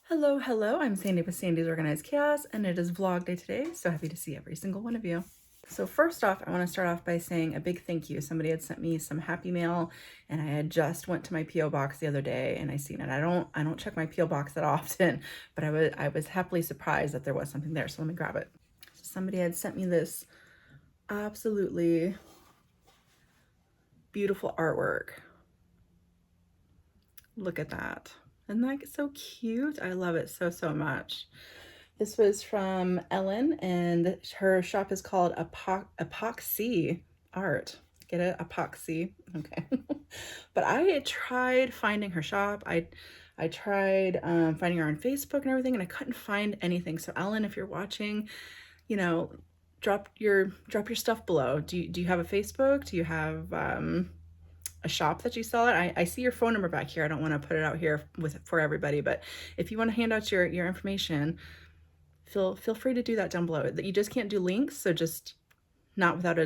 Hello, hello, I'm Sandy with Sandy's Organized Chaos, and it is vlog day today, so happy to see every single one of you. So first off, I want to start off by saying a big thank you. Somebody had sent me some happy mail, and I had just went to my P.O. box the other day, and I seen it. I don't check my P.O. box that often, but I was happily surprised that there was something there, so let me grab it. Somebody had sent me this absolutely beautiful artwork. Look at that. Isn't that so cute? I love it so, so much. This was from Ellen, and her shop is called Epoxy-Sea Art. Get it? Epoxy. Okay. But I tried finding her shop. I tried finding her on Facebook and everything, and I couldn't find anything. So Ellen, if you're watching, you know, drop your stuff below. Do you have a Facebook? Do you have a shop that you sell it? I see your phone number back here. I don't want to put it out here for everybody, but if you want to hand out your information, feel free to do that down below. That you just can't do links, so just not without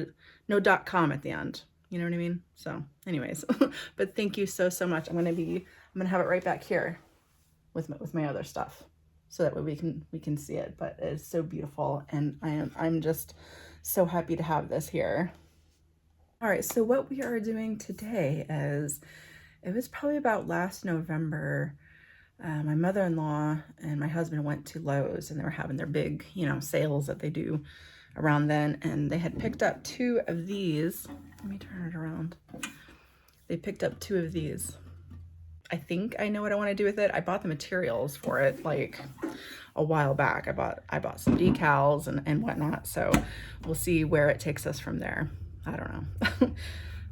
no .com at the end. You know what I mean? So anyways, but thank you so much. I'm gonna have it right back here with my other stuff, so that way we can see it. But it's so beautiful, and I'm just so happy to have this here. All right, so what we are doing today is, it was probably about last November, my mother-in-law and my husband went to Lowe's, and they were having their big, sales that they do around then, and they had picked up two of these. Let me turn it around. They picked up two of these. I think I know what I want to do with it. I bought the materials for it like a while back. I bought some decals and whatnot, so we'll see where it takes us from there. I don't know.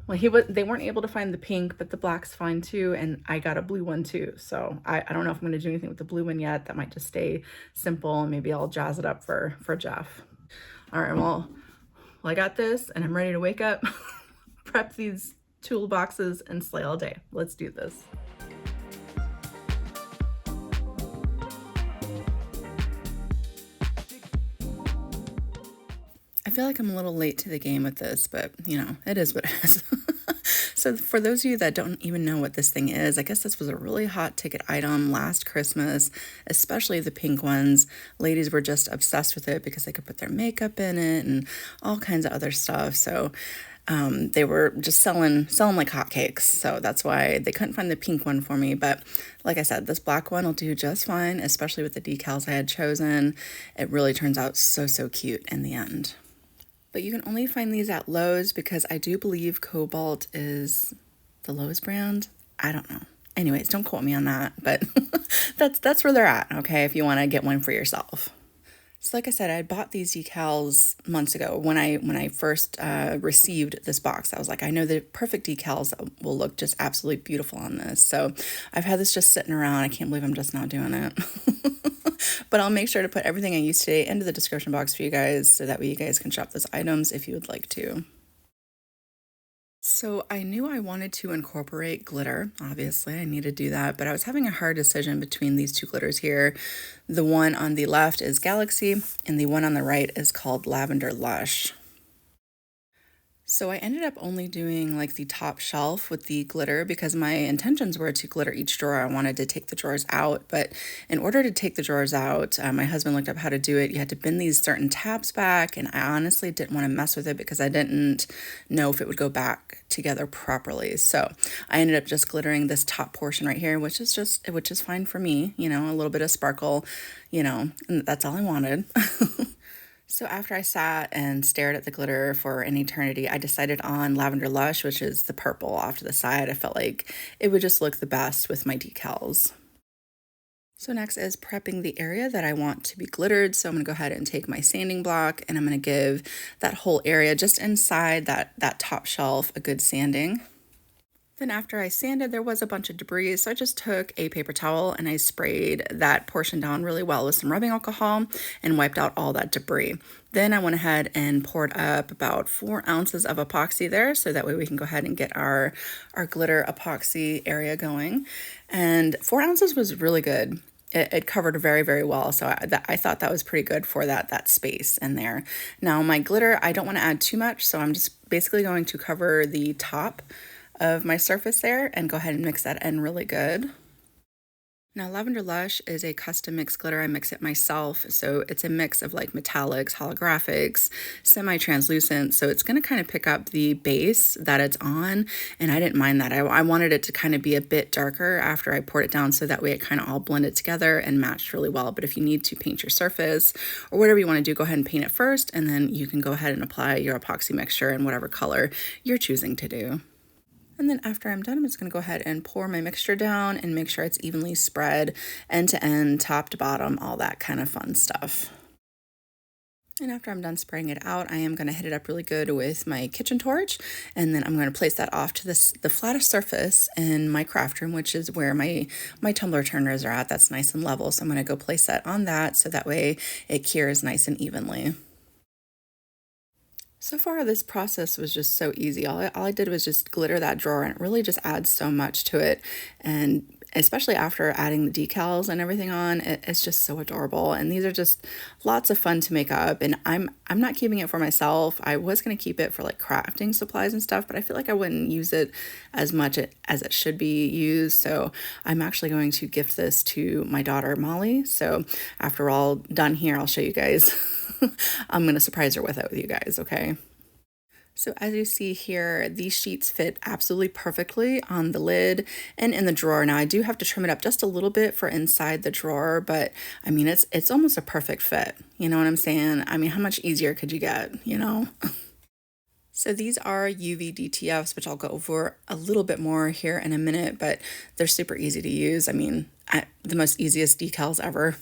Well, they weren't able to find the pink, but the black's fine too, and I got a blue one too. So I don't know if I'm going to do anything with the blue one yet. That might just stay simple, and maybe I'll jazz it up for Jeff. All right, well, I got this, and I'm ready to wake up, prep these toolboxes, and slay all day. Let's do this. I feel like I'm a little late to the game with this, but it is what it is. So for those of you that don't even know what this thing is, I guess this was a really hot ticket item last Christmas, especially the pink ones. Ladies were just obsessed with it because they could put their makeup in it and all kinds of other stuff. So they were just selling like hotcakes. So that's why they couldn't find the pink one for me. But like I said, this black one will do just fine, especially with the decals I had chosen. It really turns out so cute in the end. But you can only find these at Lowe's because I do believe Kobalt is the Lowe's brand. I don't know. Anyways, don't quote me on that, but that's where they're at, okay, if you want to get one for yourself. So like I said, I bought these decals months ago when I first received this box. I was like, I know the perfect decals that will look just absolutely beautiful on this. So I've had this just sitting around. I can't believe I'm just not doing it. But I'll make sure to put everything I used today into the description box for you guys, so that way you guys can shop those items if you would like to. So I knew I wanted to incorporate glitter. Obviously, I need to do that, but I was having a hard decision between these two glitters here. The one on the left is Galaxy, and the one on the right is called Lavender Lush. So I ended up only doing like the top shelf with the glitter because my intentions were to glitter each drawer. I wanted to take the drawers out, but in order to take the drawers out, my husband looked up how to do it. You had to bend these certain tabs back, and I honestly didn't want to mess with it because I didn't know if it would go back together properly. So I ended up just glittering this top portion right here, which is fine for me, a little bit of sparkle, and that's all I wanted. So after I sat and stared at the glitter for an eternity, I decided on Lavender Lush, which is the purple off to the side. I felt like it would just look the best with my decals. So next is prepping the area that I want to be glittered. So I'm going to go ahead and take my sanding block, and I'm going to give that whole area just inside that top shelf a good sanding. Then after I sanded, there was a bunch of debris, so I just took a paper towel and I sprayed that portion down really well with some rubbing alcohol and wiped out all that debris. Then I went ahead and poured up about 4 ounces of epoxy there, so that way we can go ahead and get our glitter epoxy area going. And 4 ounces was really good. It covered very well, so I thought that was pretty good for that space in there. Now my glitter, I don't want to add too much, so I'm just basically going to cover the top of my surface there and go ahead and mix that in really good. Now, Lavender Lush is a custom mix glitter. I mix it myself. So it's a mix of like metallics, holographics, semi-translucent. So it's going to kind of pick up the base that it's on. And I didn't mind that. I wanted it to kind of be a bit darker after I poured it down, so that way it kind of all blended together and matched really well. But if you need to paint your surface or whatever you want to do, go ahead and paint it first. And then you can go ahead and apply your epoxy mixture in whatever color you're choosing to do. And then after I'm done, I'm just going to go ahead and pour my mixture down and make sure it's evenly spread end to end, top to bottom, all that kind of fun stuff. And after I'm done spraying it out, I am going to hit it up really good with my kitchen torch, and then I'm going to place that off to the flattest surface in my craft room, which is where my tumbler turners are at. That's nice and level, so I'm going to go place that on that so that way it cures nice and evenly. So far, this process was just so easy. All I did was just glitter that drawer, and it really just adds so much to it. And especially after adding the decals and everything on, it's just so adorable. And these are just lots of fun to make up. And I'm not keeping it for myself. I was going to keep it for like crafting supplies and stuff, but I feel like I wouldn't use it as much as it should be used. So I'm actually going to gift this to my daughter, Molly. So after we're all done here, I'll show you guys. I'm going to surprise her with it with you guys, okay? So as you see here, these sheets fit absolutely perfectly on the lid and in the drawer. Now I do have to trim it up just a little bit for inside the drawer, but I mean, it's almost a perfect fit. You know what I'm saying? I mean, how much easier could you get, you know? So these are UV DTFs, which I'll go over a little bit more here in a minute, but they're super easy to use. I mean, the most easiest decals ever.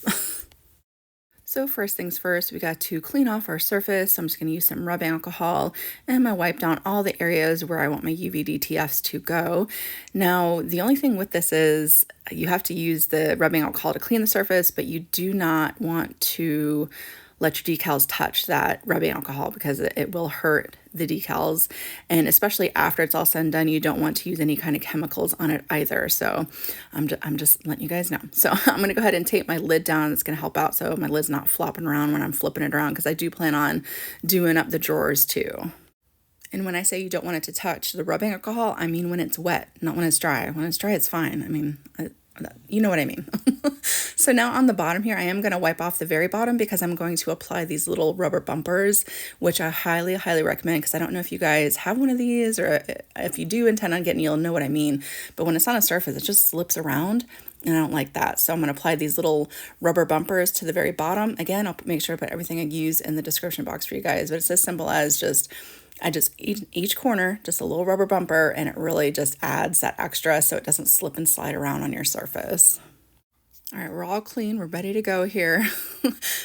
So first things first, we got to clean off our surface. So I'm just going to use some rubbing alcohol, and I'm going to wipe down all the areas where I want my UV DTFs to go. Now, the only thing with this is you have to use the rubbing alcohol to clean the surface, but you do not want to let your decals touch that rubbing alcohol because it will hurt the decals. And especially after it's all said and done, you don't want to use any kind of chemicals on it either. So I'm just letting you guys know. So I'm going to go ahead and tape my lid down. It's going to help out so my lid's not flopping around when I'm flipping it around, because I do plan on doing up the drawers too. And when I say you don't want it to touch the rubbing alcohol, I mean when it's wet, not when it's dry. When it's dry, it's fine. I mean, you know what I mean. So now on the bottom here, I am going to wipe off the very bottom because I'm going to apply these little rubber bumpers, which I highly, highly recommend, because I don't know if you guys have one of these, or if you do intend on getting, you'll know what I mean. But when it's on a surface, it just slips around, and I don't like that. So I'm going to apply these little rubber bumpers to the very bottom. Again, I'll make sure to put everything I use in the description box for you guys, but it's as simple as each corner, just a little rubber bumper, and it really just adds that extra so it doesn't slip and slide around on your surface. All right, we're all clean. We're ready to go here.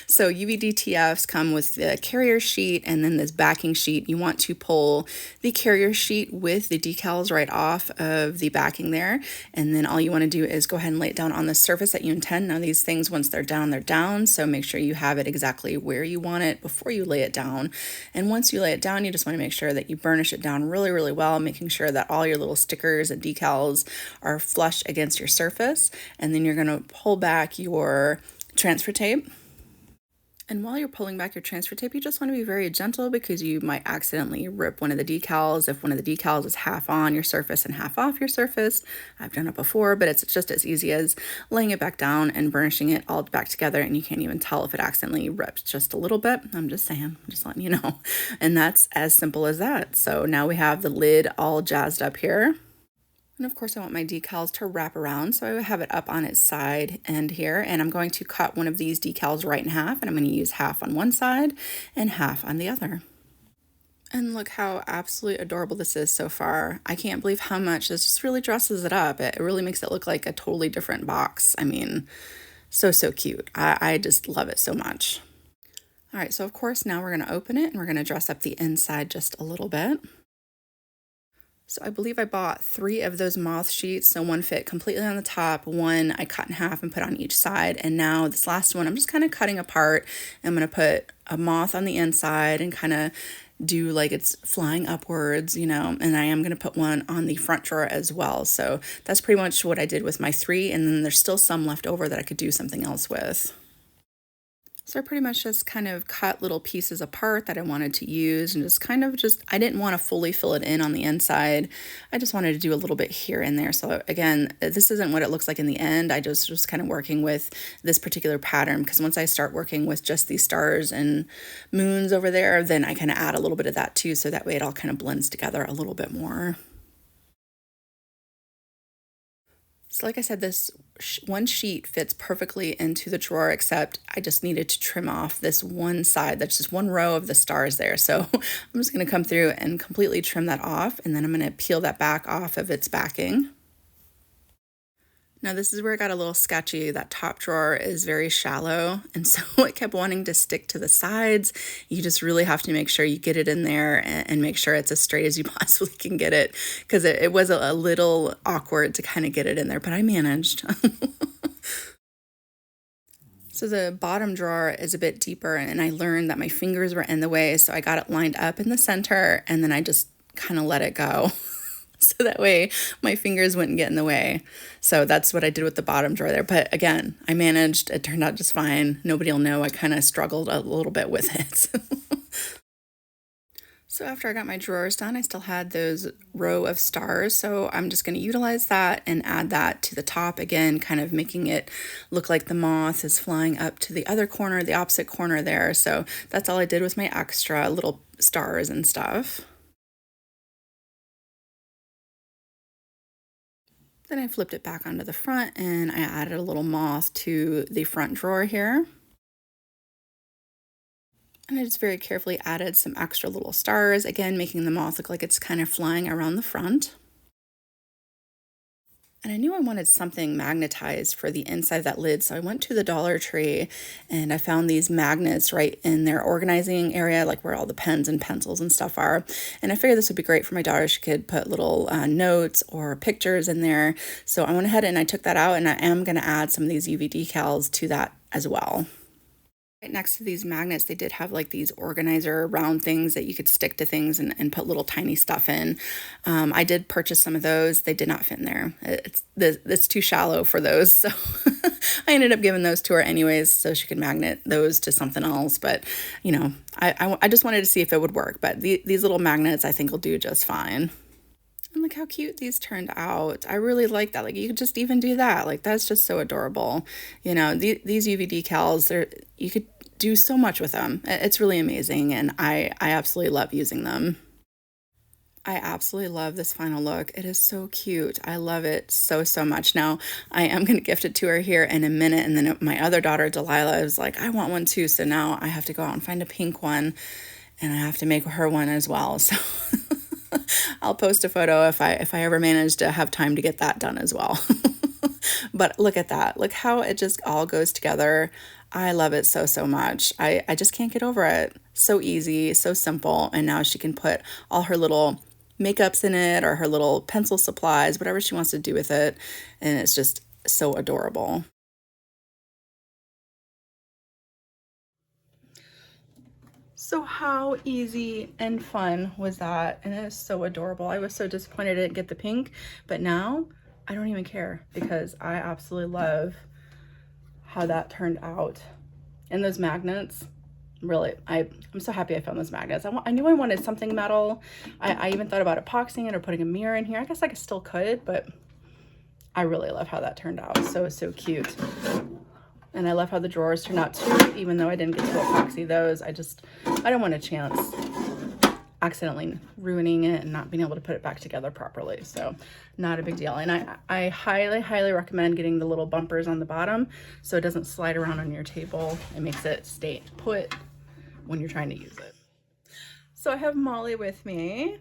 So UV DTFs come with the carrier sheet and then this backing sheet. You want to pull the carrier sheet with the decals right off of the backing there. And then all you want to do is go ahead and lay it down on the surface that you intend. Now these things, once they're down, they're down. So make sure you have it exactly where you want it before you lay it down. And once you lay it down, you just want to make sure that you burnish it down really, really well, making sure that all your little stickers and decals are flush against your surface. And then you're going to pull back your transfer tape. And while you're pulling back your transfer tape, you just want to be very gentle, because you might accidentally rip one of the decals if one of the decals is half on your surface and half off your surface. I've done it before, but it's just as easy as laying it back down and burnishing it all back together, and you can't even tell if it accidentally ripped just a little bit. I'm just saying, I'm just letting you know. And that's as simple as that. So now we have the lid all jazzed up here. And of course I want my decals to wrap around, so I have it up on its side end here, and I'm going to cut one of these decals right in half, and I'm going to use half on one side and half on the other. And look how absolutely adorable this is so far. I can't believe how much this just really dresses it up. It really makes it look like a totally different box. I mean, so cute. I just love it so much. All right, so of course now we're going to open it and we're going to dress up the inside just a little bit. So I believe I bought 3 of those moth sheets. So one fit completely on the top, one I cut in half and put on each side. And now this last one, I'm just kind of cutting apart. I'm going to put a moth on the inside and kind of do like it's flying upwards, you know, and I am going to put one on the front drawer as well. So that's pretty much what I did with my 3. And then there's still some left over that I could do something else with. So I pretty much just kind of cut little pieces apart that I wanted to use and I didn't want to fully fill it in on the inside. I just wanted to do a little bit here and there. So again, this isn't what it looks like in the end. I just was kind of working with this particular pattern because once I start working with just these stars and moons over there, then I kind of add a little bit of that too. So that way it all kind of blends together a little bit more. So like I said, this one sheet fits perfectly into the drawer, except I just needed to trim off this one side. That's just one row of the stars there. So I'm just going to come through and completely trim that off, and then I'm going to peel that back off of its backing. Now this is where it got a little sketchy. That top drawer is very shallow, and so it kept wanting to stick to the sides. You just really have to make sure you get it in there and make sure it's as straight as you possibly can get it, because it was a little awkward to kind of get it in there, but I managed. So the bottom drawer is a bit deeper, and I learned that my fingers were in the way, so I got it lined up in the center, and then I just kind of let it go. So that way my fingers wouldn't get in the way. So that's what I did with the bottom drawer there. But again, I managed. It turned out just fine. Nobody will know I kind of struggled a little bit with it. So after I got my drawers done, I still had those row of stars. So I'm just going to utilize that and add that to the top again, kind of making it look like the moth is flying up to the other corner, the opposite corner there. So that's all I did with my extra little stars and stuff. Then I flipped it back onto the front and I added a little moth to the front drawer here. And I just very carefully added some extra little stars, again, making the moth look like it's kind of flying around the front. And I knew I wanted something magnetized for the inside of that lid, so I went to the Dollar Tree and I found these magnets right in their organizing area, like where all the pens and pencils and stuff are. And I figured this would be great for my daughter. She could put little notes or pictures in there. So I went ahead and I took that out, and I am going to add some of these UV decals to that as well. Right next to these magnets, they did have like these organizer round things that you could stick to things and put little tiny stuff in. I did purchase some of those. They did not fit in there. It's too shallow for those. So I ended up giving those to her anyways so she could magnet those to something else. But, you know, I just wanted to see if it would work. But these little magnets I think will do just fine. And look how cute these turned out. I really like that. Like, you could just even do that. Like, that's just so adorable. You know, these UV decals, you could do so much with them. It's really amazing, and I absolutely love using them. I absolutely love this final look. It is so cute. I love it so, so much. Now, I am going to gift it to her here in a minute, and then my other daughter, Delilah, is like, I want one too. So now I have to go out and find a pink one, and I have to make her one as well. So I'll post a photo if I ever manage to have time to get that done as well. But look at that. Look how it just all goes together. I love it so, so much. I just can't get over it. So easy, so simple. And now she can put all her little makeups in it or her little pencil supplies, whatever she wants to do with it. And it's just so adorable. So how easy and fun was that? And it is so adorable. I was so disappointed I didn't get the pink, but now I don't even care because I absolutely love how that turned out. And those magnets, really, I'm so happy I found those magnets. I knew I wanted something metal. I even thought about epoxying it or putting a mirror in here. I guess I still could, but I really love how that turned out. So, so cute. And I love how the drawers turned out too, even though I didn't get to epoxy those. I don't want a chance accidentally ruining it and not being able to put it back together properly. So not a big deal. And I highly, highly recommend getting the little bumpers on the bottom so it doesn't slide around on your table. It makes it stay put when you're trying to use it. So I have Molly with me.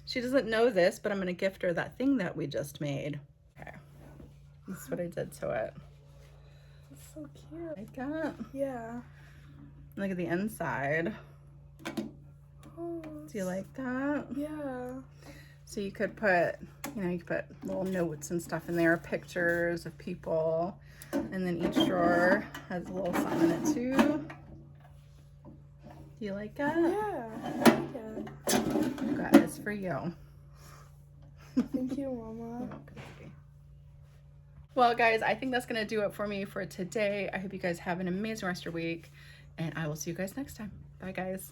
She doesn't know this, but I'm going to gift her that thing that we just made. Okay. This is what I did to it. So cute. Like that? Yeah. Look at the inside. Oh, do you like that? Yeah. So you could put, you could put little notes and stuff in there, pictures of people, and then each drawer has a little something in it too. Do you like that? Yeah, I like it. Got this for you. Thank you, Mama. Well, guys, I think that's gonna do it for me for today. I hope you guys have an amazing rest of your week, and I will see you guys next time. Bye, guys.